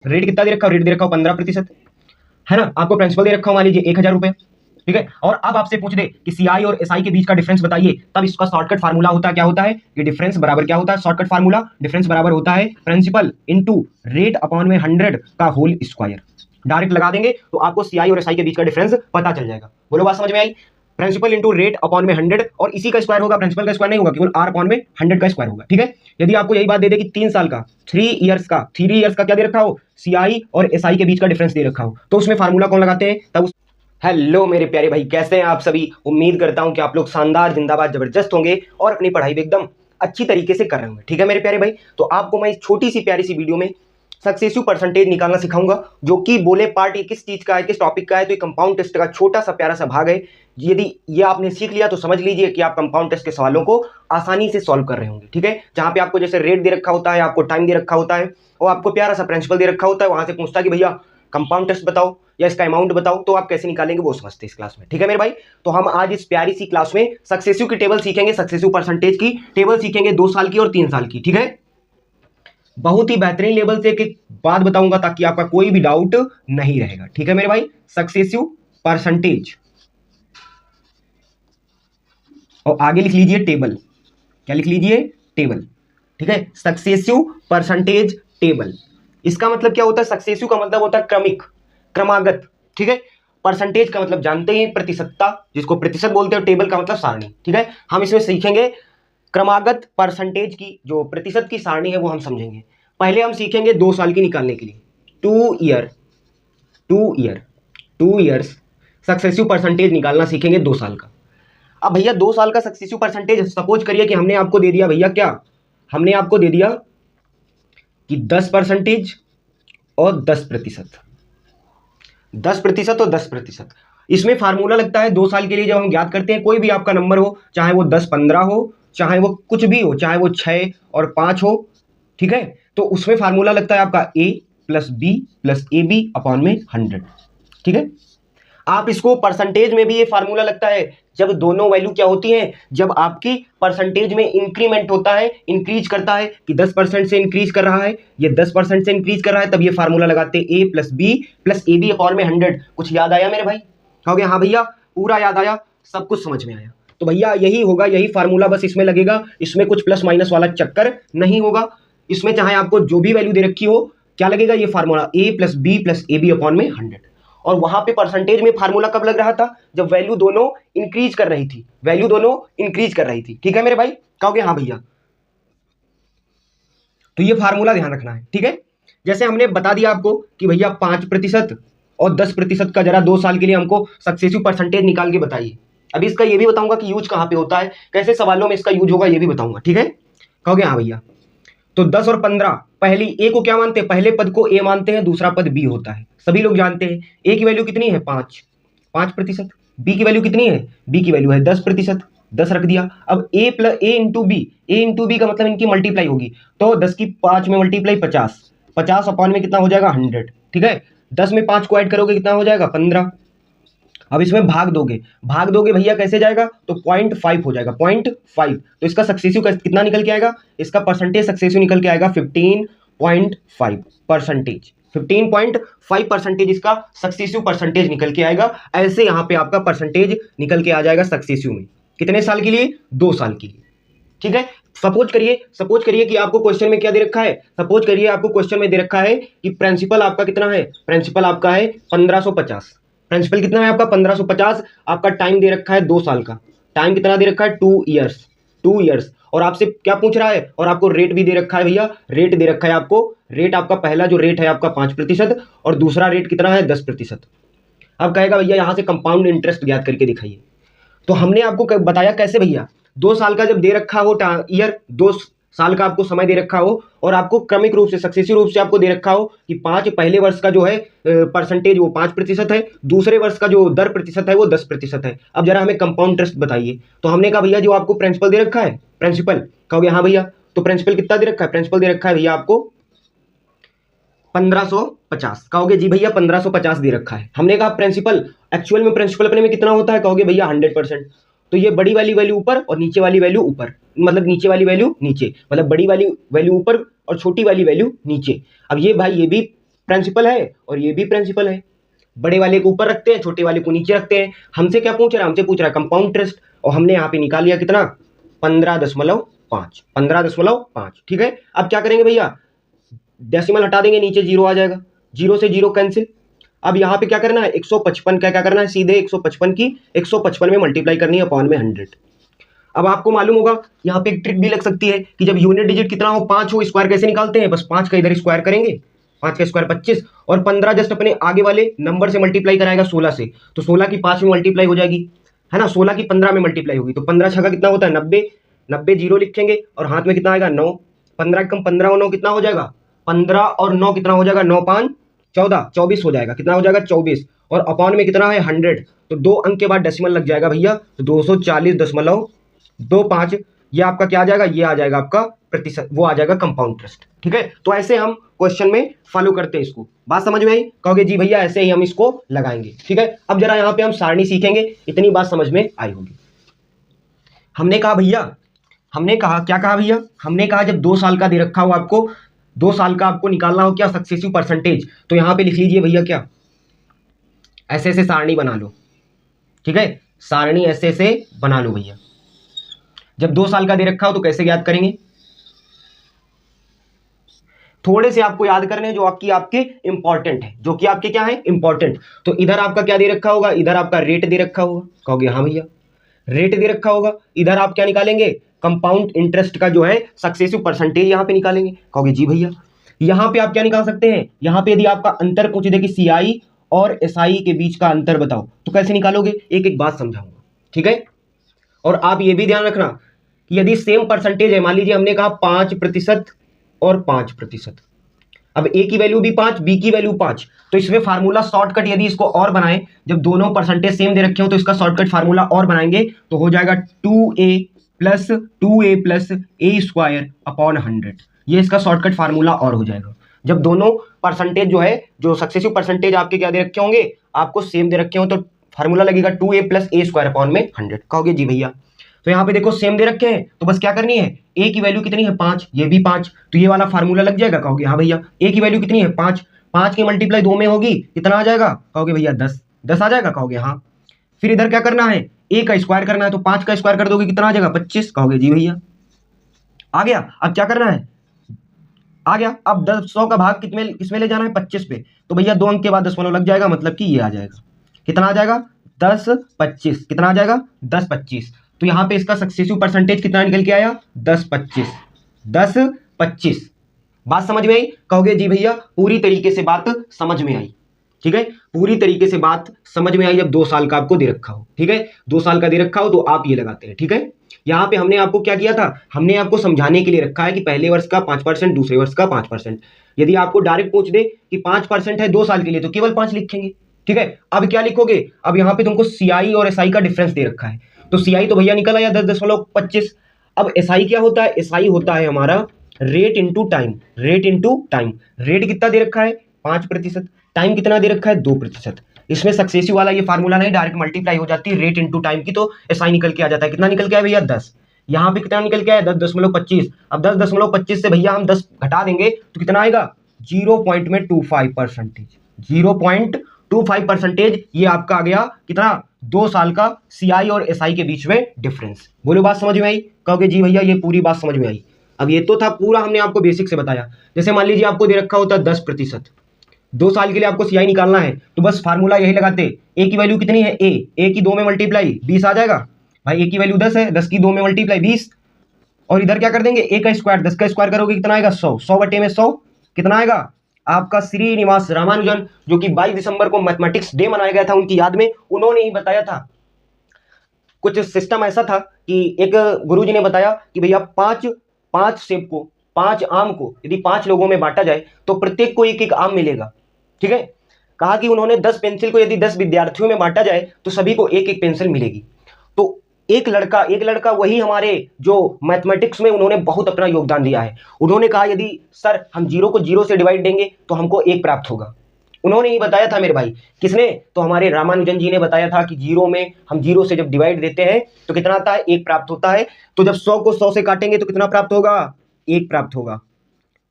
Rate कितना दे रखा हो, रेट दे रखा हो 15%, है ना। आपको प्रिंसिपल दे रखा हो मान लीजिए 1000 रुपए, ठीक है। और अब आपसे पूछ दे कि सीआई और एसआई के बीच का डिफरेंस बताइए, तब इसका शॉर्टकट फार्मूला होता है, क्या होता है, ये डिफरेंस बराबर क्या होता है, शॉर्टकट फार्मूला डिफरेंस बराबर होता है प्रिंसिपल इनटू रेट अपॉन में 100 का होल स्क्वायर। डायरेक्ट लगा देंगे तो आपको सीआई और एसआई के बीच का डिफरेंस पता चल जाएगा। बोलो बात समझ में आई। प्रिंसिपल इंटू रेट अपॉन में 100 और इसी का स्क्वायर होगा, प्रिंसिपल का स्क्वायर नहीं होगा, केवल आर अपॉन में 100 का स्क्वायर होगा, ठीक है। यदि आपको यही बात दे दे कि 3 साल का 3 इयर्स का क्या दे रखा हो, सीआई और एसआई के बीच का डिफरेंस दे रखा हो, तो उसमें फार्मूला कौन लगाते हैं तब। हेलो मेरे प्यारे भाई, कैसे हैं आप सभी। उम्मीद करता हूं कि आप लोग शानदार, जिंदाबाद, जबरदस्त होंगे और अपनी पढ़ाई भी एकदम अच्छी तरीके से कर रहे होंगे, ठीक है मेरे प्यारे भाई। तो आपको मैं इस छोटी सी प्यारी सी वीडियो में सक्सेसिव परसेंटेज निकालना सिखाऊंगा, जो कि बोले पार्ट ये किस चीज का है, किस टॉपिक का है, तो ये कंपाउंड टेस्ट का छोटा सा प्यारा सा भाग है। यदि ये आपने सीख लिया तो समझ लीजिए कि आप कंपाउंड टेस्ट के सवालों को आसानी से सॉल्व कर रहे होंगे, ठीक है। जहां पे आपको जैसे रेट दे रखा होता है, आपको टाइम दे रखा होता है और आपको प्यारा सा प्रिंसिपल दे रखा होता है, वहां से पूछता है कि भैया कंपाउंड टेस्ट बताओ या इसका अमाउंट बताओ, तो आप कैसे निकालेंगे वो समझते हैं इस क्लास में, ठीक है मेरे भाई। तो हम आज इस प्यारी सी क्लास में सक्सेसिव की टेबल सीखेंगे, सक्सेसिव परसेंटेज की टेबल सीखेंगे 2 साल की और 3 साल की, ठीक है। बहुत ही बेहतरीन लेवल से एक बात बताऊंगा ताकि आपका कोई भी डाउट नहीं रहेगा, ठीक है मेरे भाई। सक्सेसिव परसेंटेज और आगे लिख लीजिए टेबल, क्या लिख लीजिए, टेबल, ठीक है। सक्सेसिव परसेंटेज टेबल, इसका मतलब क्या होता है, सक्सेसिव का मतलब होता है क्रमिक, क्रमागत, ठीक है। परसेंटेज का मतलब जानते हैं प्रतिशतता, जिसको प्रतिशत बोलते हैं, टेबल का मतलब सारणी, ठीक है। हम इसमें सीखेंगे क्रमागत परसेंटेज की जो प्रतिशत की सारणी है वो हम समझेंगे। पहले हम सीखेंगे 2 साल की निकालने के लिए, 2 ईयर्स सक्सेसिव परसेंटेज निकालना सीखेंगे 2 साल का। अब भैया 2 साल का सक्सेसिव परसेंटेज सपोज करिए कि हमने आपको दे दिया भैया, क्या हमने आपको दे दिया कि 10% और 10%, 10% और 10%। इसमें फार्मूला लगता है 2 साल के लिए, जब हम ज्ञात करते हैं कोई भी आपका नंबर हो, चाहे वो 10-15 हो, चाहे वो कुछ भी हो, चाहे वो 6 और 5 हो, ठीक है। तो उसमें फार्मूला लगता है आपका a plus B plus A B upon में 100, ठीक है। आप इसको परसेंटेज में भी ये फार्मूला लगता है जब दोनों वैल्यू क्या होती हैं, जब आपकी परसेंटेज में इंक्रीमेंट होता है, इंक्रीज करता है कि 10% से इंक्रीज कर रहा है, ये 10% से इंक्रीज कर रहा है, तब ये फार्मूला लगाते हैं a plus B plus A B upon में 100। कुछ याद आया मेरे भाई, कहोगे हाँ भैया पूरा याद आया, सब कुछ समझ में आया। तो भैया यही होगा, यही फार्मूला बस इसमें लगेगा, इसमें कुछ प्लस माइनस वाला चक्कर नहीं होगा। इसमें चाहे आपको जो भी वैल्यू दे रखी हो, क्या लगेगा, ये फार्मूला a plus B plus A B upon में 100। और वहां पे परसेंटेज में फार्मूला कब लग रहा था, जब वैल्यू दोनों इंक्रीज कर रही थी, वैल्यू दोनों इंक्रीज कर रही थी, ठीक है मेरे भाई। कहोगे हाँ भैया, तो ये फार्मूला ध्यान रखना है, ठीक है। जैसे हमने बता दिया आपको कि भैया 5% और 10% का जरा 2 साल के लिए हमको सक्सेसिव परसेंटेज निकाल के बताइए। अभी इसका ये भी बताऊंगा कि यूज कहां पे होता है, कैसे सवालों में इसका यूज होगा ये भी बताऊंगा, ठीक है। कहोगे हाँ भैया, तो 10 और 15, पहली ए को क्या मानते हैं, पहले पद को ए मानते हैं, दूसरा पद बी होता है, सभी लोग जानते हैं। ए की वैल्यू कितनी है 5%, बी की वैल्यू कितनी है, बी की वैल्यू है 10%, 10 रख दिया। अब ए प्लस ए इंटू बी, ए इंटू बी का मतलब इनकी मल्टीप्लाई होगी, तो 10 की 5 में मल्टीप्लाई 50, 50 अपॉन में कितना हो जाएगा 100, ठीक है। 10 में 5 को ऐड करोगे कितना हो जाएगा 15। अब इसमें भाग दोगे भैया कैसे जाएगा, तो 0.5 हो जाएगा, 0.5। तो इसका सक्सेसिव कितना निकल के आएगा, इसका परसेंटेज सक्सेसिव निकल के आएगा 15.5%, 15.5% इसका सक्सेसिव परसेंटेज निकल के आएगा। ऐसे यहां पे आपका परसेंटेज निकल के आ जाएगा सक्सेसिव में, कितने साल के लिए, 2 साल के लिए, ठीक है। सपोज करिए कि आपको क्वेश्चन में क्या दे रखा है, सपोज करिए आपको क्वेश्चन में दे रखा है कि प्रिंसिपल आपका कितना है, प्रिंसिपल आपका है 1550, प्रिंसिपल कितना है आपका 1550, आपका टाइम दे रखा है 2 साल का, टाइम कितना दे रखा है 2 ईयर्स, और आपसे क्या पूछ रहा है, और आपको रेट भी दे रखा है भैया, रेट दे रखा है आपको, रेट आपका पहला जो रेट है आपका 5% और दूसरा रेट कितना है 10%। अब कहेगा भैया यहां से कंपाउंड इंटरेस्ट ज्ञात करके दिखाइए। तो हमने आपको बताया कैसे भैया, 2 साल का जब दे रखा हो ईयर, 2 साल का आपको समय दे रखा हो और आपको क्रमिक रूप से सक्सेसिव रूप से आपको दे रखा हो कि 5 पहले वर्ष का जो है परसेंटेज वो 5% है, दूसरे वर्ष का जो दर प्रतिशत है वो 10% है। अब जरा हमें कंपाउंड इंटरेस्ट बताइए। तो हमने कहा भैया जो आपको प्रिंसिपल दे रखा है, प्रिंसिपल, कहोगे हाँ भैया, तो प्रिंसिपल कितना दे रखा है, प्रिंसिपल दे रखा है भैया आपको 1550, कहोगे जी भैया 1550 दे रखा है। हमने कहा प्रिंसिपल, एक्चुअल में प्रिंसिपल अपने में कितना होता है, कहोगे भैया 100%। तो ये बड़ी वाली वैल्यू ऊपर और नीचे वाली वैल्यू ऊपर, मतलब नीचे वाली वैल्यू नीचे, मतलब बड़ी वाली वैल्यू ऊपर और छोटी वाली वैल्यू नीचे। अब ये भाई ये भी प्रिंसिपल है और ये भी प्रिंसिपल है। बड़े वाले को ऊपर रखते हैं, छोटे वाले को नीचे रखते हैं। हमसे क्या पूछ रहा है? हमसे पूछ रहा है कंपाउंड इंटरेस्ट, और हमने यहाँ पे निकाल लिया कितना? 15.5, 15.5। ठीक है, अब क्या करेंगे भैया? डेसिमल हटा देंगे, नीचे जीरो आ जाएगा, जीरो से जीरो कैंसिल। अब यहाँ पे क्या करना है? 155 का क्या करना है? सीधे 155 की 155 में मल्टीप्लाई करनी है अपॉन में 100। अब आपको मालूम होगा यहाँ पे एक ट्रिक भी लग सकती है कि जब यूनिट डिजिट कितना हो, 5 हो, स्क्वायर कैसे निकालते हैं? बस 5 का इधर स्क्वायर करेंगे, 5 का स्क्वायर 25, और 15 जस्ट अपने आगे वाले नंबर से मल्टीप्लाई कराएगा 16 से, तो 16 की 5 में मल्टीप्लाई हो जाएगी, है ना? 16 की 15 में मल्टीप्लाई होगी, तो 15 छक्का कितना होता है? 90, 90 जीरो लिखेंगे और हाथ में कितना आएगा? 9। 15 कम 15 और 9 कितना हो जाएगा? 15 और 9 कितना हो जाएगा? 9 5 14, 24 हो जाएगा। कितना हो जाएगा? 24, और अपॉन में कितना है? 100, तो 2 अंक के बाद डेसिमल लग जाएगा भैया, तो 240.25। ये आपका क्या आ जाएगा? ये आ जाएगा आपका प्रतिशत, वो आ जाएगा कंपाउंड इंटरेस्ट। ठीक है, तो ऐसे हम क्वेश्चन में फॉलो करते हैं इसको। बात समझ में आई? कहोगे जी भैया ऐसे ही हम इसको लगाएंगे। ठीक है, अब जरा यहाँ पे हम सारणी सीखेंगे, इतनी बात समझ में आई होगी। हमने कहा भैया, हमने कहा क्या कहा भैया? हमने कहा जब 2 साल का दे रखा हो आपको, 2 साल का आपको निकालना हो क्या? सक्सेसिव परसेंटेज, तो यहाँ पे लिख लीजिए भैया क्या? ऐसे ऐसे सारणी बना लो। ठीक है, सारणी ऐसे ऐसे बना लो भैया। जब 2 साल का दे रखा हो तो कैसे याद करेंगे? थोड़े से आपको याद करने हैं जो आपके इंपॉर्टेंट है, जो कि आपके क्या है? इंपॉर्टेंट। तो इधर आपका क्या दे रखा होगा? इधर आपका रेट दे रखा होगा। कहोगे हाँ भैया रेट दे रखा होगा। इधर आप क्या निकालेंगे? कंपाउंड इंटरेस्ट का जो है सक्सेसिव परसेंटेज यहाँ पे निकालेंगे। कहोगे जी भैया यहाँ पे आप क्या निकाल सकते हैं? यहाँ पे यदि आपका अंतर पूछ दे कि CI और SI के बीच का अंतर बताओ, तो कैसे निकालोगे? एक एक बात समझाऊंगा। ठीक है, और आप ये भी ध्यान रखना कि यदि सेम परसेंटेज है, मान लीजिए हमने कहा 5% और 5%, अब A की वैल्यू भी 5, B की वैल्यू 5, तो इसमें फार्मूला शॉर्टकट यदि इसको और बनाएं, जब दोनों परसेंटेज सेम दे रखे हो तो इसका शॉर्टकट फार्मूला और बनाएंगे तो हो जाएगा 2A plus A square upon 100। ये इसका शॉर्टकट फार्मूला और हो जाएगा। जब दोनों परसेंटेज जो है, जो सक्सेसिव परसेंटेज आपके क्या दे रखे होंगे? आपको सेम दे रखे हो, तो फार्मूला लगेगा 2A plus A square upon में 100। कहोगे जी भैया तो यहाँ पे देखो सेम दे रखे हैं, तो बस क्या करनी है? A की वैल्यू कितनी है? 5, ये भी 5, तो ये वाला फार्मूला लग जाएगा। कहोगे हाँ भैया A की वैल्यू कितनी है? 5, 5 की मल्टीप्लाई 2 में होगी, कितना आ जाएगा? कहोगे भैया 10, 10 आ जाएगा। कहोगे हाँ। फिर इधर क्या करना है? A का स्क्वायर करना है, तो 5 का स्क्वायर कर दोगे, कितना आ जाएगा? 25। कहोगे जी भैया आ गया। अब क्या करना है? आ गया। अब 100 का भाग किसमें ले जाना है? 25 पे, तो भैया 2 अंक के बाद दशमलव लग जाएगा, मतलब कि ये आ जाएगा। कितना आ जाएगा? 10 25। कितना आ जाएगा? 10 25। तो यहाँ पे इसका सक्सेसिव परसेंटेज कितना निकल के आया? 10 25, 10 25। बात समझ में आई? कहोगे जी भैया पूरी तरीके से बात समझ में आई। ठीक है, पूरी तरीके से बात समझ में आई जब 2 साल का आपको दे रखा हो। ठीक है, 2 साल का दे रखा हो तो आप ये लगाते हैं। ठीक है, यहाँ पे हमने आपको क्या किया था? हमने आपको समझाने के लिए रखा है कि पहले वर्ष का 5%, दूसरे वर्ष का 5%। यदि आपको डायरेक्ट पूछ दे कि 5% है 2 साल के लिए, तो केवल 5 लिखेंगे। ठीक है, अब क्या लिखोगे? अब यहाँ पे तुमको CI और SI का डिफरेंस दे रखा है, तो CI तो भैया निकल आया 10.25। अब SI क्या होता है? SI होता है हमारा rate into time. Rate into time, rate कितना दे रखा है? 5%, टाइम कितना दे रखा है? 2%। इसमें सक्सेसिव वाला ये फार्मूला नहीं, डायरेक्ट मल्टीप्लाई हो जाती है रेट इंटू टाइम की, तो SI निकल के आ जाता है। कितना निकल के आया भैया? 10। यहाँ पे कितना निकल के आया? 10.25। अब 10.25 से भैया हम 10 घटा देंगे तो कितना आएगा? 0.25%। 0.25% ये आपका आ गया कितना? 2 साल का CI और SI के बीच में डिफरेंस। बोलो बात समझ में आई? कहोगे जी भैया ये पूरी बात समझ में आई। अब ये तो था पूरा हमने आपको बेसिक से बताया। जैसे मान लीजिए आपको दे रखा होता 10%, 2 साल के लिए आपको CI निकालना है, तो बस फार्मूला यही लगाते। A की वैल्यू कितनी है? A की 2 में मल्टीप्लाई 20 आ जाएगा भाई। A की वैल्यू 10 है, 10 की 2 में मल्टीप्लाई 20, और इधर क्या कर देंगे? A का स्क्वायर, 10 का स्क्वायर करोगे कितना आएगा? 100, 100 बटे में 100 कितना आएगा? आपका श्रीनिवास रामानुजन, जो कि 22 दिसंबर को मैथमेटिक्स डे मनाया गया था उनकी याद में, उन्होंने ही बताया था। कुछ सिस्टम ऐसा था कि एक गुरुजी ने बताया कि भैया 5 सेब को, 5 आम को यदि 5 लोगों में बांटा जाए तो प्रत्येक को एक एक आम मिलेगा। ठीक है, कहा कि उन्होंने 10 पेंसिल को यदि 10 विद्यार्थियों में बांटा जाए तो सभी को एक एक पेंसिल मिलेगी। तो एक लड़का वही हमारे जो मैथमेटिक्स में उन्होंने बहुत अपना योगदान दिया है। उन्होंने कहा यदि सर हम 0 को 0 से डिवाइड देंगे तो हमको 1 प्राप्त होगा। उन्होंने ही बताया था मेरे भाई। किसने? तो हमारे रामानुजन जी ने बताया था कि 0 में हम 0 से जब डिवाइड देते हैं तो कितना आता है? 1 प्राप्त होता है। तो जब 100 को 100 से काटेंगे तो कितना प्राप्त होगा? 1 प्राप्त होगा।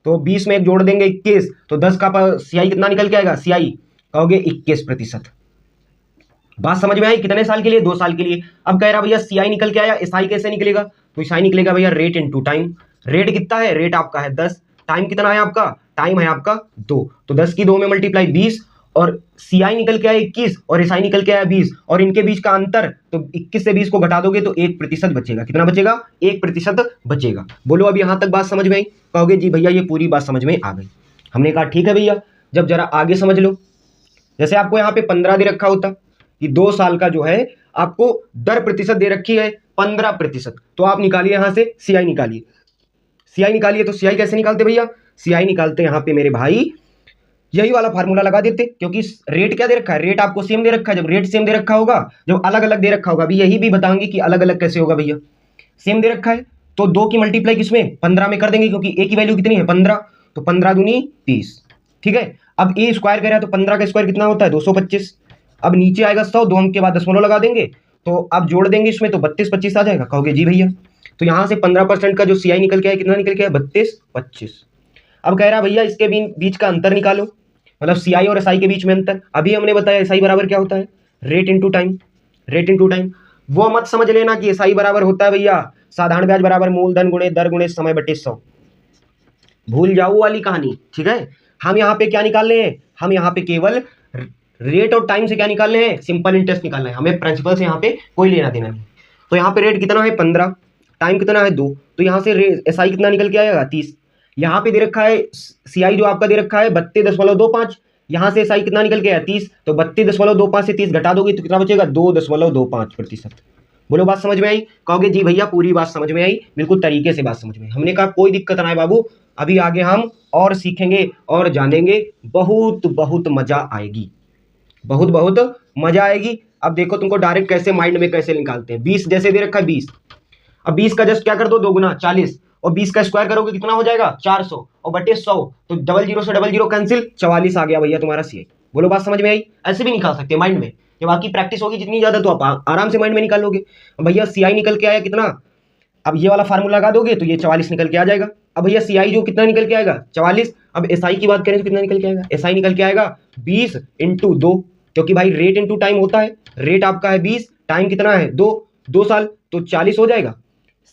तो 20 में एक जोड़ देंगे 21, तो 10 का सीआई कितना निकल के आएगा, सीआई कहोगे 21%। बात समझ में आई? कितने साल के लिए, 2 साल के लिए। अब कह रहा भैया सीआई निकल के आया, एसआई कैसे निकलेगा, तो एसआई निकलेगा भैया रेट इनटू टाइम। रेट कितना है, रेट आपका है 10, टाइम कितना है आपका, टाइम है आपका 2, तो 10 की 2 में मल्टीप्लाई 20, और सीआई निकल के आया 21 और एसआई निकल के आया 20, और इनके बीच का अंतर, तो 21 से 20 को घटा दोगे तो 1% बचेगा। कितना बचेगा, 1% बचेगा। बोलो अब यहां तक बात समझ में आई? कहोगे जी भैया ये पूरी बात समझ में आ गई। हमने कहा ठीक है भैया, जब जरा आगे समझ लो। जैसे आपको यहाँ पे 15 दे रखा होता कि 2 साल का जो है आपको दर प्रतिशत दे रखी है 15%, तो आप निकालिए यहां से सीआई निकालिए, सीआई निकालिए। तो सीआई कैसे निकालते भैया, सीआई निकालते यहां पे मेरे भाई यही वाला फार्मूला लगा देते, क्योंकि रेट क्या दे रखा है, रेट आपको सेम दे रखा है। जब रेट सेम दे रखा होगा, जब अलग अलग दे रखा होगा, अभी यही भी बताएंगे कि अलग अलग कैसे होगा भैया। सेम दे रखा है तो 2 की मल्टीप्लाई किसमें, 15 में कर देंगे, क्योंकि ए की वैल्यू कितनी है 15, तो 15 दूनी 30। ठीक है, अब ए स्क्वायर कह रहा है तो 15 का स्क्वायर कितना होता है 225। अब नीचे आएगा 100, 2 अंक के बाद दशमलव लगा देंगे, तो अब जोड़ देंगे इसमें तो 32 25 आ जाएगा। कहोगे जी भैया, तो यहां से 15% का जो सीआई निकल के आया कितना निकल के आया 32 25। अब कह रहा भैया इसके बीच का अंतर निकालो, मतलब सीआई और एसआई के बीच में अंतर। अभी हमने बताया एसआई बराबर क्या होता है, rate into time, rate into time. वो मत समझ लेना कि एसआई बराबर होता है भैया साधारण ब्याज बराबर मूलधन गुणे दर गुणे समय बटे 100, भूल जाओ वाली कहानी। ठीक है, हम यहाँ पे क्या निकाल रहे हैं, हम यहाँ पे केवल रेट और टाइम से क्या निकाल रहे हैं, सिंपल इंटरेस्ट निकालना है, हमें प्रिंसिपल से यहाँ पे कोई लेना देना नहीं। तो यहाँ पे रेट कितना है 15, टाइम कितना है 2, तो यहाँ से एसआई कितना निकल के आएगा 30। यहाँ पे दे रखा है सीआई जो आपका दे रखा है 32.25, यहाँ से एसआई कितना निकल के आया 30, तो 32.25 से 30 घटा दोगे तो कितना बचेगा 2.25%। बोलो बात समझ में आई? कहोगे जी भैया पूरी बात समझ में आई, बिल्कुल तरीके से बात समझ में। हमने कहा कोई दिक्कत ना है बाबू, अभी आगे हम और सीखेंगे और जानेंगे, बहुत बहुत मजा आएगी, बहुत बहुत मजा आएगी। अब देखो तुमको डायरेक्ट कैसे माइंड में कैसे निकालते हैं। 20 जैसे दे रखा है 20, अब 20 का जस्ट क्या कर दो 2 गुना 40, और 20 का स्क्वायर करोगे कितना हो जाएगा 400, और बटे 100, तो 00 से 00 कैंसिल, 44 आ गया भैया तुम्हारा सीआई। बोलो बात समझ में आई? ऐसे भी निकाल सकते हैं माइंड में, जब आपकी प्रैक्टिस होगी जितनी ज्यादा तो आप आराम से माइंड में निकाल लोगे। भैया सीआई निकल के आया कितना, अब ये वाला फार्मूला लगा दोगे तो ये 44 निकल के आ जाएगा। अब भैया सीआई जो कितना निकल के आएगा 44। अब एसआई की बात करें तो कितना निकल के आएगा, एसआई निकल के आएगा 20 इंटू 2, क्योंकि भाई रेट इंटू टाइम होता है, रेट आपका है 20, टाइम कितना है 2 साल, तो 40 हो जाएगा।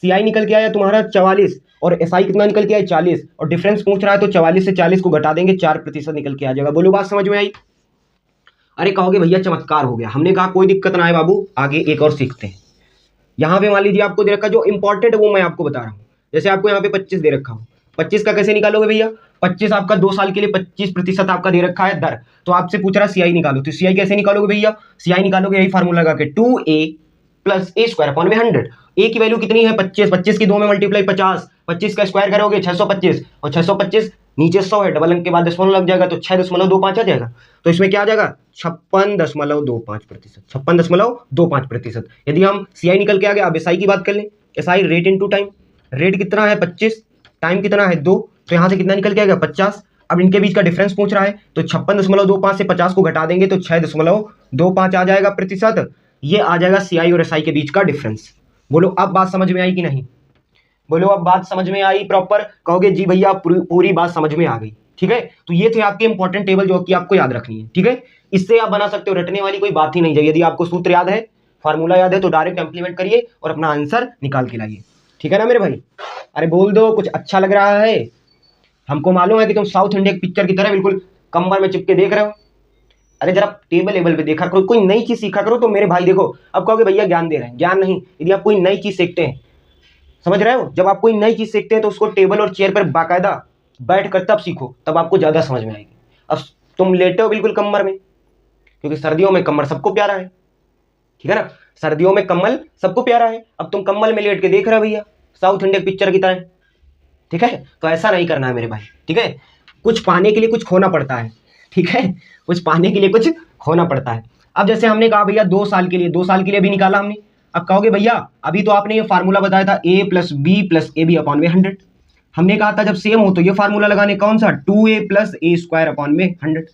सीआई निकल के आया तुम्हारा 44 और एसआई कितना निकल के आया 40, और डिफरेंस पूछ रहा है तो 44 से 40 को घटा देंगे 4% निकल के आ जाएगा। बोलो बात समझ में आई? अरे कहोगे भैया चमत्कार हो गया। हमने कहा कोई दिक्कत ना है बाबू, आगे एक और सीखते हैं। यहाँ पे मान लीजिए आपको दे रखा जो इंपॉर्टेंट है वो मैं आपको बता रहा हूँ। जैसे आपको यहाँ पे 25 दे रखा हो, 25 का कैसे निकालोगे भैया, 25 आपका 2 साल के लिए 25% आपका दे रखा है दर, तो आपसे पूछ रहा है सीआई निकालो, तो सीआई कैसे निकालोगे भैया, सीआई निकालोगे यही फार्मूला लगा के 2a प्लस ए स्क्वायर अपॉन में 100। ए की वैल्यू कितनी है 25, 25 की 2 में मल्टीप्लाई 50, 25 का स्क्वायर करोगे 625, और 625 नीचे 100 है, डबल अंक के बाद दशमलव लग जाएगा तो 6.25 आ जाएगा। तो इसमें क्या आ जाएगा 56.25%, 56.25%। यदि हम सीआई निकल के आ गए, अब एसआई की बात कर लें, SI rate into time, rate कितना है 25, टाइम कितना है 2, तो यहाँ से कितना निकल के आएगा 50। अब इनके बीच का डिफरेंस पूछ रहा है तो 56.25 से 50 को घटा देंगे तो 6.25 आ जाएगा प्रतिशत। ये आ जाएगा सीआई और एसआई के बीच का डिफरेंस। बोलो अब बात समझ में आई कि नहीं, बोलो अब बात समझ में आई प्रॉपर? कहोगे जी भैया पूरी बात समझ में आ गई। ठीक है, तो ये थे आपके इंपॉर्टेंट टेबल जो कि आपको याद रखनी है। ठीक है, इससे आप बना सकते हो, रटने वाली कोई बात ही नहीं है। यदि आपको सूत्र याद है, फार्मूला याद है, तो डायरेक्ट इंप्लीमेंट करिए और अपना आंसर निकाल के लाइए। ठीक है ना मेरे भाई? अरे बोल दो कुछ अच्छा लग रहा है। हमको मालूम है कि तुम साउथ इंडिया पिक्चर की तरह बिल्कुल कंबर में चिपके देख रहे हो। अरे जरा टेबल लेवल पे देखा करो, कोई नई चीज सीखा करो। तो मेरे भाई देखो, अब कहोगे भैया ज्ञान दे रहे हैं, ज्ञान नहीं, यदि आप कोई नई चीज सीखते हैं, समझ रहे हो, जब आप कोई नई चीज सीखते हैं तो उसको टेबल और चेयर पर बाकायदा बैठ कर तब सीखो, तब आपको ज्यादा समझ में आएगी। अब तुम लेटे हो बिल्कुल कमर में, क्योंकि सर्दियों में कमर सबको प्यारा है। ठीक है ना, सर्दियों में कम्बल सबको प्यारा है। अब तुम कम्बल में लेट के देख रहे हो भैया साउथ इंडिया पिक्चर की तरह। ठीक है, तो ऐसा नहीं करना है मेरे भाई। ठीक है, कुछ पाने के लिए कुछ खोना पड़ता है। ठीक है, कुछ पाने के लिए कुछ खोना पड़ता है। अब जैसे हमने कहा भैया 2 साल के लिए, 2 साल के लिए भी निकाला हमने। अब कहोगे भैया अभी तो आपने ये फार्मूला बताया था a plus B plus A B upon में 100। हमने कहा था जब सेम हो तो ये फार्मूला लगाने, कौन सा 2a प्लस ए स्क्वायर अपॉन में 100।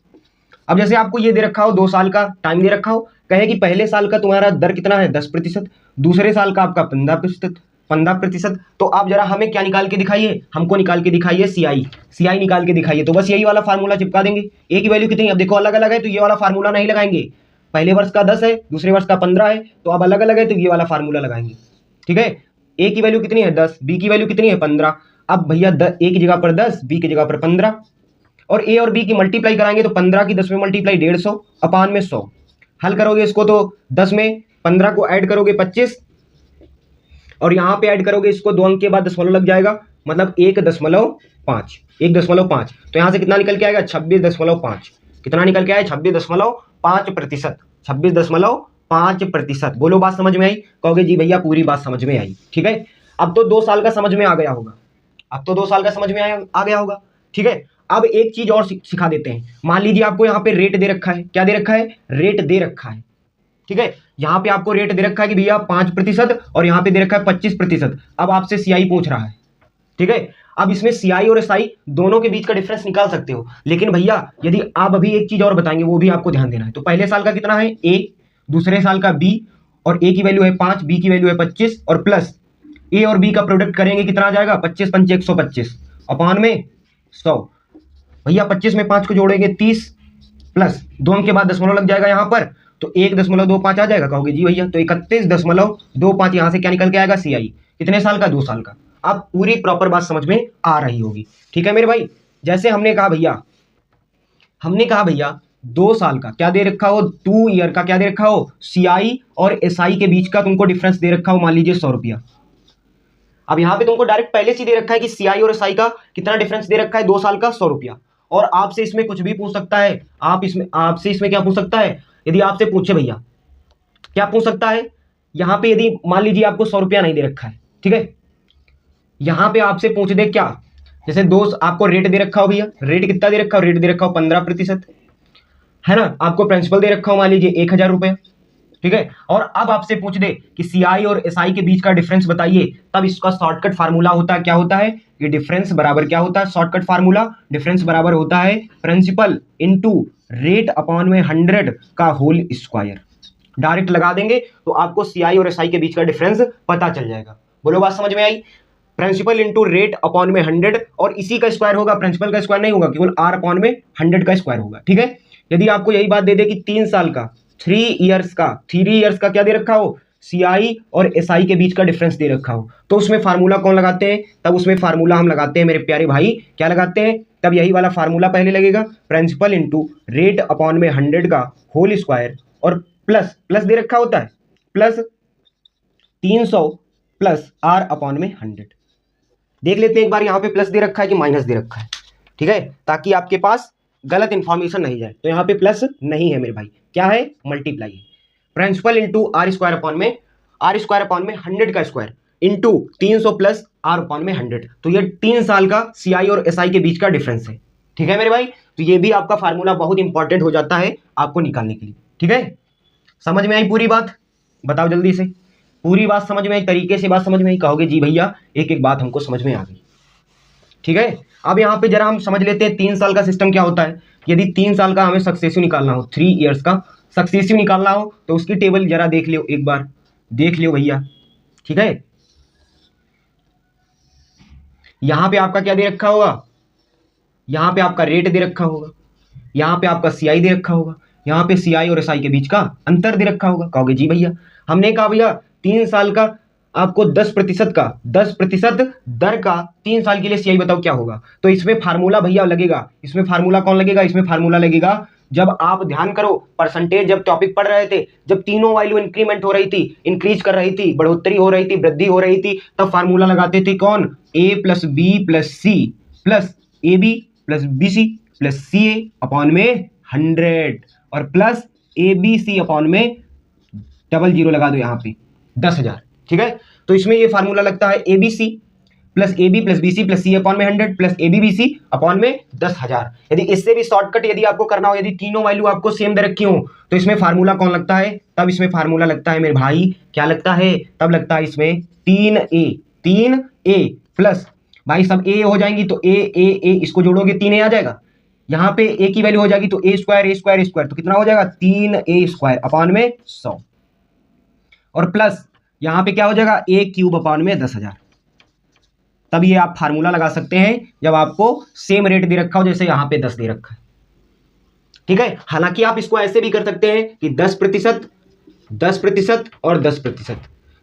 अब जैसे आपको ये दे रखा हो 2 साल का टाइम दे रखा हो, कहे कि पहले साल का तुम्हारा दर कितना है 10%, दूसरे साल का आपका 15%, 15%। तो आप जरा हमें क्या निकाल के दिखाइए, हमको निकाल के दिखाइए सीआई निकाल के दिखाइए। तो बस यही वाला फार्मूला चिपका देंगे। ए की वैल्यू कितनी, अब देखो अलग अलग है तो ये वाला फार्मूला नहीं लगाएंगे। पहले वर्ष का 10 है, दूसरे वर्ष का 15 है, तो अब अलग अलग है तो ये वाला फार्मूला लगाएंगे। ठीक है, ए की वैल्यू कितनी है 10, बी की वैल्यू कितनी है 15। अब भैया ए की जगह पर 10, बी की जगह पर 15, और ए और बी की मल्टीप्लाई कराएंगे तो 15 की 10 में मल्टीप्लाई 150 अपान में 100। हल करोगे इसको तो 10 में 15 को ऐड करोगे 25, और यहां पे ऐड करोगे इसको 2 अंक के बाद दशमलव लग जाएगा, मतलब 1.5, 1.5। तो यहां से कितना निकल के आएगा 26.5। कितना निकल के आया 26.5%, 26.5%। बोलो बात समझ में आई? कहोगे जी भैया पूरी बात समझ में आई। ठीक है, अब तो 2 साल का समझ में आ गया होगा, अब तो 2 साल का समझ में आ गया होगा। ठीक है, अब एक चीज और सिखा देते हैं। मान लीजिए आपको यहाँ पे रेट दे रखा है, क्या दे रखा है, रेट दे रखा है। ठीक है, यहाँ पे आपको रेट दे रखा है कि भैया 5% और यहाँ पे दे रखा है 25%। अब आपसे सीआई पूछ रहा है। ठीक है, अब इसमें सीआई और एसआई दोनों के बीच का डिफरेंस निकाल सकते हो, लेकिन भैया यदि आप अभी एक चीज और बताएंगे वो भी आपको ध्यान देना है। तो पहले साल का कितना है ए, दूसरे साल का बी, और ए की वैल्यू है 5, बी की वैल्यू है 25, और प्लस ए और बी का प्रोडक्ट करेंगे कितना आ जाएगा 25 पंचे 125 अपान में 100। भैया 25 में 5 को जोड़ेंगे 30, प्लस 2 अंक के बाद दशमलव लग जाएगा यहाँ पर, तो 1.25 आ जाएगा। कहोगे जी भैया तो 31.25 यहाँ से क्या निकल के आएगा सीआई। कितने साल का, 2 साल का। अब पूरी प्रॉपर बात समझ में आ रही होगी। ठीक है मेरे भाई, जैसे हमने कहा भैया 2 साल का क्या दे रखा हो, 2 ईयर का क्या दे रखा हो, सीआई और एसआई के बीच का तुमको डिफरेंस दे रखा हो, मान लीजिए 100 रुपया। अब यहां पे तुमको डायरेक्ट पहले से दे रखा है कि सीआई और एसआई का कितना डिफरेंस दे रखा है, 2 साल का 100 रुपया। और आपसे इसमें कुछ भी पूछ सकता है, आपसे इसमें क्या पूछ सकता है, यदि आपसे पूछे भैया क्या पूछ सकता है, यहां पे यदि मान लीजिए आपको 100 रुपया नहीं दे रखा है, ठीक है, यहां पे आपसे पूछ दे क्या, जैसे आपको रेट दे रखा हो भैया, रेट कितना दे रखा हो, रेट दे रखा हो 15%, है ना। आपको प्रिंसिपल दे रखा हो मान लीजिए 1000 रुपये, ठीक है, और अब आपसे पूछ दे कि सीआई और एसआई के बीच का डिफरेंस बताइए, तब इसका शॉर्टकट फार्मूला होता है, क्या होता है, ये डिफरेंस बराबर क्या होता है, शॉर्टकट फार्मूला डिफरेंस बराबर होता है प्रिंसिपल इनटू रेट अपॉन में 100 का होल स्क्वायर। डायरेक्ट लगा देंगे तो आपको सीआई और एसआई के बीच का डिफरेंस पता चल जाएगा। बोलो बात समझ में आई? प्रिंसिपल इंटू रेट अपॉन में 100, और इसी का स्क्वायर होगा, प्रिंसिपल का स्क्वायर नहीं होगा, केवल आर अपॉन में 100 का स्क्वायर होगा। ठीक है, यदि आपको यही बात दे दे कि 3 साल का 3 इयर्स का क्या दे रखा हो, सीआई और एसआई के बीच का डिफरेंस दे रखा हो, तो उसमें फार्मूला कौन लगाते हैं, तब उसमें फार्मूला हम लगाते हैं मेरे प्यारे भाई, क्या लगाते हैं, तब यही वाला फार्मूला पहले लगेगा, प्रिंसिपल इंटू रेट अपॉन में 100 का होल स्क्वायर, और प्लस दे रखा होता है प्लस 300 प्लस आर अपॉन में 100। देख लेते हैं एक बार यहाँ पे प्लस दे रखा है कि माइनस दे रखा है, ठीक है, ताकि आपके पास गलत इंफॉर्मेशन नहीं जाए। तो यहाँ पे प्लस नहीं है मेरे भाई, क्या है, मल्टीप्लाई है। Principal into R square upon में 100 का square into 300 plus R upon में 100, तो ये 3 साल का सीआई और एसआई के बीच का डिफरेंस है। ठीक है मेरे भाई, तो ये भी आपका फार्मूला बहुत इंपॉर्टेंट हो जाता है आपको निकालने के लिए। ठीक है, समझ में आई पूरी बात? बताओ जल्दी से, पूरी बात समझ में आई, तरीके से बात समझ में आई? कहोगे जी भैया एक एक बात हमको समझ में आ गई। ठीक है, अब यहाँ पे जरा हम समझ लेते हैं 3 साल का सिस्टम क्या होता है। यदि 3 साल का हमें सक्सेसिव निकालना हो, 3 इयर्स का सक्सेसिव निकालना हो, तो उसकी टेबल जरा देख लियो, एक बार देख लियो भैया। ठीक है, यहाँ पे आपका क्या दे रखा होगा, यहाँ पे आपका रेट दे रखा होगा, यहाँ पे आपका सीआई दे रखा होगा, यहाँ पे सीआई और एसआई के बीच का अंतर दे रखा होगा। कहोगे जी भैया हमने कहा भैया 3 साल का आपको 10% दर का 3 साल के लिए सीआई बताओ क्या होगा, तो इसमें फार्मूला भैया लगेगा। इसमें फार्मूला कौन लगेगा, इसमें फार्मूला लगेगा जब आप ध्यान करो परसेंटेज जब टॉपिक पढ़ रहे थे, जब तीनों वैल्यू इंक्रीमेंट हो रही थी, इंक्रीज कर रही थी, बढ़ोतरी हो रही थी, वृद्धि हो रही थी, तब फार्मूला लगाते थे कौन, a plus B plus C plus A B plus B C plus C A upon में 100, और plus A B C upon में 00 लगा दो यहाँ पे 10,000। ठीक है, तो इसमें ये फार्मूला लगता है A B C plus A B plus B C plus C upon में 100 plus A B B C upon में 10,000। यदि इससे भी शॉर्टकट यदि आपको करना हो, यदि तीनों वैल्यू आपको सेम दे रखी हो, तो इसमें फार्मूला कौन लगता है, तब इसमें फार्मूला लगता है मेरे भाई, क्या लगता है, तब लगता है इसमें 3a प्लस, भाई सब ए हो जाएंगी तो ए इसको जोड़ोगे 3a आ जाएगा, यहाँ पे ए की वैल्यू हो जाएगी तो ए स्क्वायर, तो कितना हो जाएगा 3a स्क्वायर अपॉन में 100, और प्लस यहाँ पे क्या हो जाएगा a क्यूब अपॉन में 10,000। तब ये आप फार्मूला लगा सकते हैं जब आपको सेम रेट दे रखा हो, जैसे यहाँ पे 10 दे रखा है। ठीक है, हालांकि आप इसको ऐसे भी कर सकते हैं कि 10%, 10% और 10%।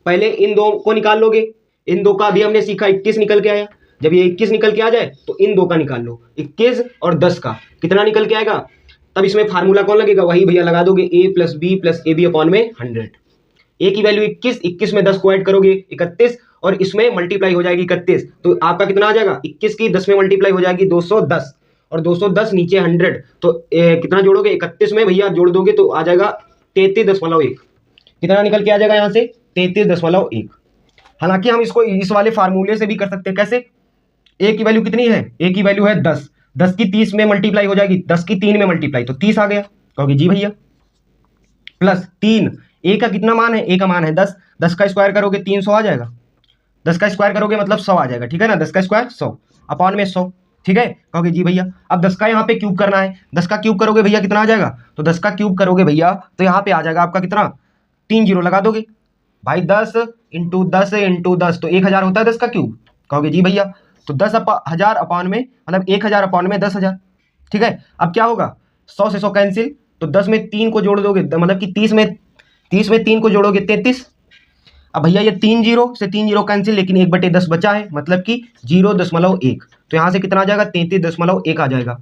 पहले इन दो को निकाल लोगे, इन दो का भी हमने सीखा 21 निकल के आया। जब ये 21 निकल के आ जाए तो इन दो का निकाल लो, 21 और 10 का कितना निकल के आएगा। तब इसमें फार्मूला कौन लगेगा, वही भैया लगा दोगे a plus B plus A B upon में 100। ए की वैल्यू 21, 21 में 10 को ऐड करोगे 31 और इसमें मल्टीप्लाई हो जाएगी 31, तो आपका कितना आ जाएगा, 21 की 10 में मल्टीप्लाई हो जाएगी 210 और 210 नीचे 100, तो कितना जोड़ोगे 31 में भैया जोड़ दोगे तो आ जाएगा 33.1। कितना निकल के आ जाएगा यहाँ से 33.1। हालांकि हम इसको इस वाले फार्मूले से भी कर सकते हैं। कैसे, ए की वैल्यू कितनी है, ए की वैल्यू है 10, 10 की 30 में मल्टीप्लाई हो जाएगी, 10 की 3 में मल्टीप्लाई तो 30 आ गया। कहोगे जी भैया, प्लस 3, ए का कितना मान है, ए का मान है 10, 10 का स्क्वायर करोगे 300 आ जाएगा, 10 का स्क्वायर करोगे मतलब 100 आ जाएगा। ठीक है ना, 10 का स्क्वायर 100 अपॉन में 100। ठीक है, कहोगे जी भैया अब 10 का यहाँ पे क्यूब करना है, 10 का क्यूब करोगे भैया कितना आ जाएगा, तो 10 का क्यूब करोगे भैया तो यहाँ पे आ जाएगा आपका कितना, 3 जीरो लगा दोगे भाई, 10 इंटू 10 इंटू 10 तो 1000 होता है 10 का क्यूब। कहोगे जी भैया तो 10,000 अपॉन में मतलब 1000 अपॉन में 10,000। ठीक है, अब क्या होगा 100 से 100 कैंसिल, तो 10 में 3 को जोड़ दोगे मतलब कि 30 में 3 को जोड़ोगे 33। अब भैया ये 3 जीरो से 3 जीरो कैंसिल, लेकिन 1/10 बचा है मतलब कि 0.1, तो यहाँ से कितना आ जाएगा 33.1 आ जाएगा।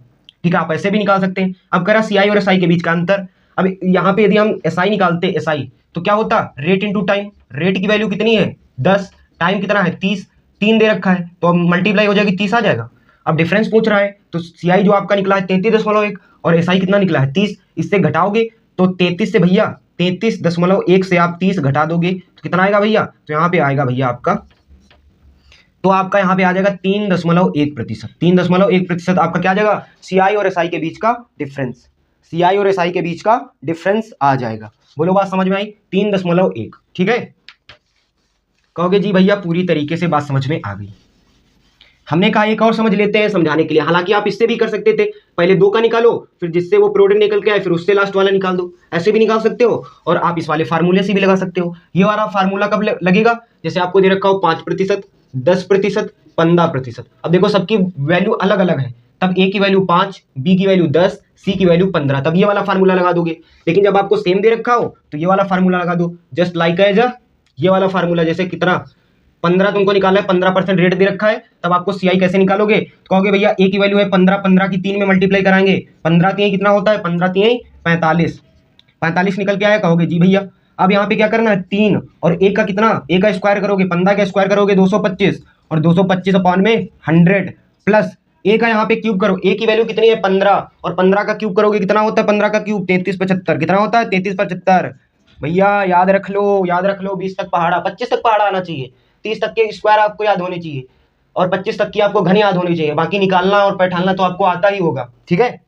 ठीक है, आप ऐसे भी निकाल सकते हैं। अब करा सीआई और एसआई के बीच का अंतर। अब यहाँ पे यदि हम एसआई निकालते एसआई तो क्या होता, रेट इंटू टाइम। रेट की वैल्यू कितनी है 10, टाइम कितना है 30, 3 दे रखा है तो अब मल्टीप्लाई हो जाएगी 30 आ जाएगा। अब डिफरेंस पूछ रहा है तो सीआई जो आपका निकला है 33.1 और एसआई कितना निकला है 30, इससे घटाओगे तो 33 से भैया 33.1 से आप 30 घटा दोगे तो कितना आएगा भैया, तो यहाँ पे आएगा भैया आपका, तो आपका यहाँ पे आ जाएगा 3.1%। 3.1% आपका क्या आ जाएगा, सीआई और एसआई के बीच का डिफरेंस, सीआई और एसआई के बीच का डिफरेंस आ जाएगा। बोलो बात समझ में आई, 3.1। ठीक है, कहोगे जी भैया पूरी तरीके से बात समझ में आ गई। हमने कहा एक और समझ लेते हैं समझाने के लिए, हालांकि आप इससे भी कर सकते थे, पहले 2 का निकालो फिर जिससे वो प्रोडक्ट निकल के आए फिर उससे लास्ट वाला निकाल दो, ऐसे भी निकाल सकते हो और आप इस वाले फार्मूले से भी लगा सकते हो। ये वाला फार्मूला कब लगेगा, जैसे आपको दे रखा हो 5%, 10%, 15%। अब देखो सबकी वैल्यू अलग अलग है, तब ए की वैल्यू 5, बी की वैल्यू 10, सी की वैल्यू 15, तब ये वाला फार्मूला लगा दोगे। लेकिन जब आपको सेम दे रखा हो तो ये वाला फार्मूला लगा दो, जस्ट लाइक एज ये वाला फार्मूला। जैसे कितना 15 तुमको निकालना है, 15% रेट दे रखा है, तब आपको सीआई कैसे निकालोगे, तो कहोगे भैया ए की वैल्यू है 15, 15 की 3 में मल्टीप्लाई कराएंगे, 15 3 कितना होता है, 15 3 45, 45 निकल के आया। कहोगे जी भैया अब यहाँ पे क्या करना है 3 और ए का कितना, ए का स्क्वायर करोगे 15 का स्क्वायर करोगे 225 और 225 अपॉन में 100 प्लस ए का यहाँ पे क्यूब करो, ए की वैल्यू कितनी है 15 और 15 का क्यूब करोगे कितना होता है, 15 का क्यूब 3375, कितना होता है 3375। भैया याद रख लो, याद रख लो, 20 तक पहाड़ा, 25 तक पहाड़ा आना चाहिए, 30 तक के स्क्वायर आपको याद होने चाहिए और 25 तक की आपको घन याद होनी चाहिए, बाकी निकालना और बैठालना तो आपको आता ही होगा। ठीक है,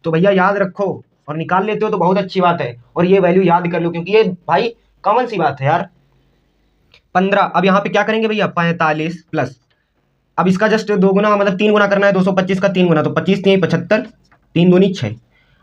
तो भैया याद रखो और निकाल लेते हो तो बहुत अच्छी बात है, और ये वैल्यू याद कर लो क्योंकि ये भाई कॉमन सी बात है यार। 15, अब यहाँ पे क्या करेंगे भैया 45 प्लस, अब इसका जस्ट 2 गुना मतलब 3 गुना करना है, 225 का 3 गुना तो 25 3 75, 3 दूनी 6,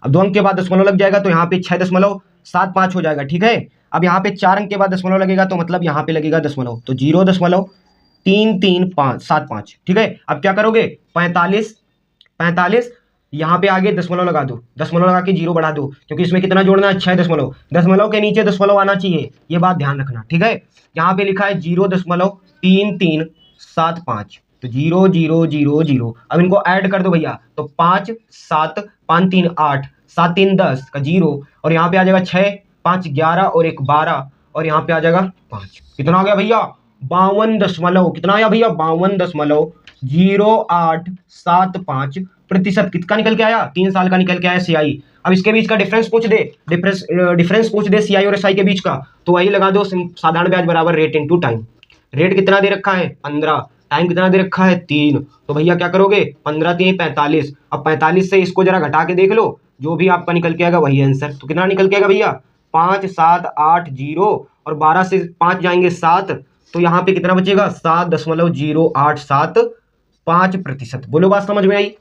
अब 2 अंक के बाद दशमलव लग जाएगा तो यहाँ पे 6.75 हो जाएगा। ठीक है, अब यहाँ पे 4 अंक के बाद दशमलव लगेगा तो मतलब यहाँ पे लगेगा दशमलव, तो 0.3375। ठीक है, अब क्या करोगे 45 यहाँ पे आगे दशमलव लगा दो, दशमलव लगा के 0 बढ़ा दो क्योंकि इसमें कितना जोड़ना है 6 दशमलव, दशमलव के नीचे दशमलव आना चाहिए, ये बात ध्यान रखना। ठीक है, यहाँ पे लिखा है 0.3375, तो 0.000, अब इनको ऐड कर दो भैया तो 5 7 5 3 8 7 3 10 का 0 और यहाँ पे आ जाएगा 6 5 11 और 1 12 और यहाँ पे आ जाएगा 5, कितना आ गया भैया 52 दशमलव, कितना आया भैया 52.0875%। किसका निकल के आया, 3 साल का निकल के आया सीआई। अब इसके बीच का डिफरेंस पूछ दे, डिफरेंस पूछ दे सीआई और एसआई के बीच का, तो वही लगा दो साधारण ब्याज बराबर रेट इनटू टाइम। रेट कितना दे रखा है 15, टाइम कितना दे रखा है 3, तो भैया क्या करोगे 15 3 45, अब 45 से इसको जरा घटा के देख लो, जो भी आपका निकल के आएगा वही आंसर। तो कितना निकल के आएगा भैया 5 7 8 0 और 12 से 5 जाएंगे 7, तो यहाँ पे कितना बचेगा 7.0875%। बोलो बात समझ में आई,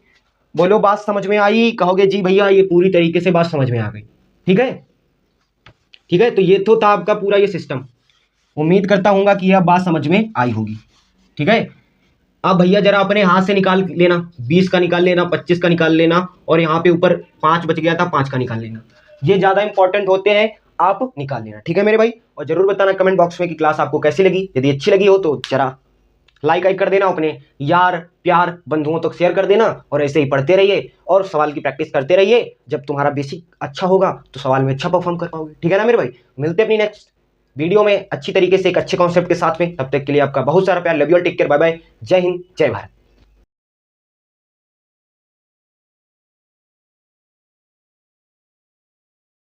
बोलो बात समझ में आई, कहोगे जी भैया ये पूरी तरीके से बात समझ में आ गई। ठीक है, ठीक है, तो ये तो था आपका पूरा ये सिस्टम। उम्मीद करता हूँ कि यह बात समझ में आई होगी। ठीक है, अब भैया जरा अपने हाथ से निकाल लेना, 20 का निकाल लेना, 25 का निकाल लेना, और यहाँ पे ऊपर 5 बच गया था, 5 का निकाल लेना। ये ज्यादा इंपॉर्टेंट होते हैं, आप निकाल लेना। ठीक है मेरे भाई, और जरूर बताना कमेंट बॉक्स में कि क्लास आपको कैसी लगी। यदि अच्छी लगी हो तो जरा लाइक कर देना, अपने यार प्यार बंधुओं तक शेयर कर देना, और ऐसे ही पढ़ते रहिए और सवाल की प्रैक्टिस करते रहिए। जब तुम्हारा बेसिक अच्छा होगा तो सवाल में अच्छा परफॉर्म कर पाओगे। ठीक है ना मेरे भाई, मिलते हैं अपनी नेक्स्ट वीडियो में अच्छी तरीके से एक अच्छे कॉन्सेप्ट के साथ में। तब तक के लिए आपका बहुत सारा प्यार, love you all, take care, bye bye, जय हिंद, जय भारत।